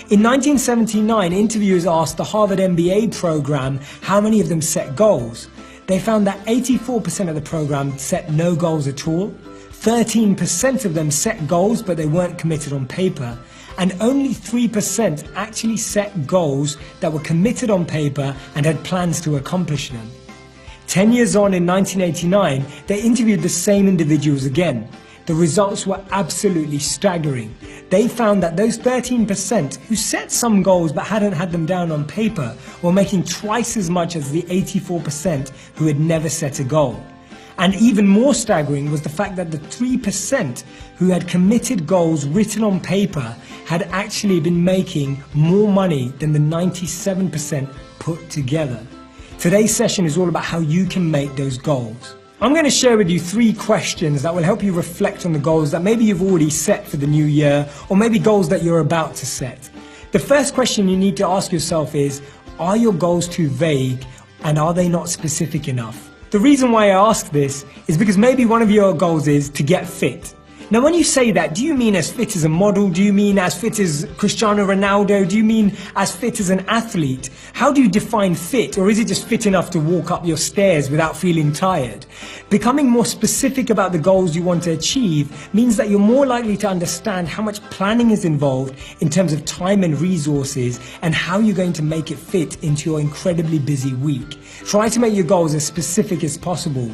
In 1979, interviewers asked the Harvard MBA program how many of them set goals. They found that 84% of the program set no goals at all, 13% of them set goals but they weren't committed on paper, and only 3% actually set goals that were committed on paper and had plans to accomplish them. 10 years on, in 1989, they interviewed the same individuals again. The results were absolutely staggering. They found that those 13% who set some goals but hadn't had them down on paper were making twice as much as the 84% who had never set a goal. And even more staggering was the fact that the 3% who had committed goals written on paper had actually been making more money than the 97% put together. Today's session is all about how you can make those goals. I'm going to share with you 3 questions that will help you reflect on the goals that maybe you've already set for the new year, or maybe goals that you're about to set. The first question you need to ask yourself is, are your goals too vague and are they not specific enough? The reason why I ask this is because maybe one of your goals is to get fit. Now when you say that, do you mean as fit as a model? Do you mean as fit as Cristiano Ronaldo? Do you mean as fit as an athlete? How do you define fit? Or is it just fit enough to walk up your stairs without feeling tired? Becoming more specific about the goals you want to achieve means that you're more likely to understand how much planning is involved in terms of time and resources and how you're going to make it fit into your incredibly busy week. Try to make your goals as specific as possible.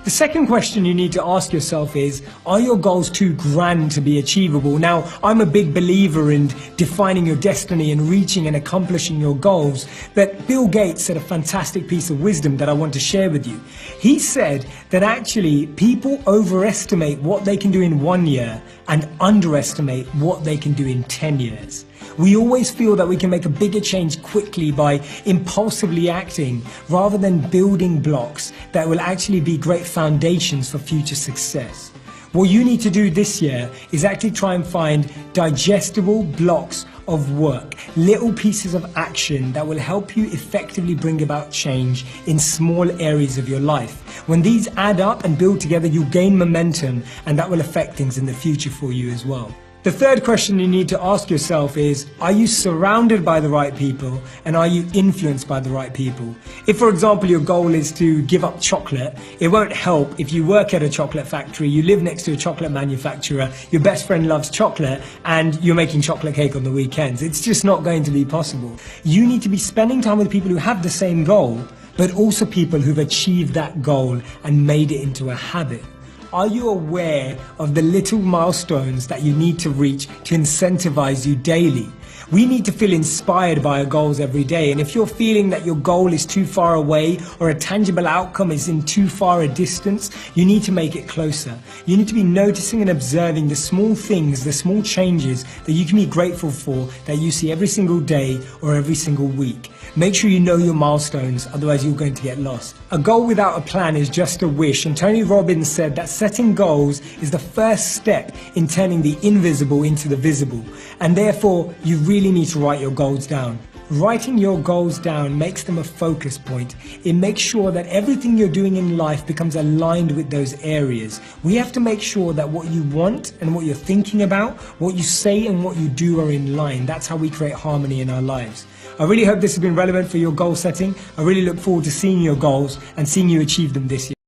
The second question you need to ask yourself is, are your goals too grand to be achievable? Now, I'm a big believer in defining your destiny and reaching and accomplishing your goals, but Bill Gates said a fantastic piece of wisdom that I want to share with you. He said that actually people overestimate what they can do in 1 year and underestimate what they can do in 10 years. We always feel that we can make a bigger change quickly by impulsively acting rather than building blocks that will actually be great foundations for future success. What you need to do this year is actually try and find digestible blocks of work, little pieces of action that will help you effectively bring about change in small areas of your life. When these add up and build together, you'll gain momentum and that will affect things in the future for you as well. The third question you need to ask yourself is, are you surrounded by the right people and are you influenced by the right people? If, for example, your goal is to give up chocolate, it won't help if you work at a chocolate factory, you live next to a chocolate manufacturer, your best friend loves chocolate and you're making chocolate cake on the weekends. It's just not going to be possible. You need to be spending time with people who have the same goal, but also people who've achieved that goal and made it into a habit. Are you aware of the little milestones that you need to reach to incentivize you daily? We need to feel inspired by our goals every day, and if you're feeling that your goal is too far away or a tangible outcome is in too far a distance, you need to make it closer. You need to be noticing and observing the small things, the small changes that you can be grateful for that you see every single day or every single week. Make sure you know your milestones, otherwise you're going to get lost. A goal without a plan is just a wish, and Tony Robbins said that setting goals is the first step in turning the invisible into the visible, and therefore you really need to write your goals down. Writing your goals down makes them a focus point. It makes sure that everything you're doing in life becomes aligned with those areas. We have to make sure that what you want and what you're thinking about, what you say and what you do are in line. That's how we create harmony in our lives. I really hope this has been relevant for your goal setting. I really look forward to seeing your goals and seeing you achieve them this year.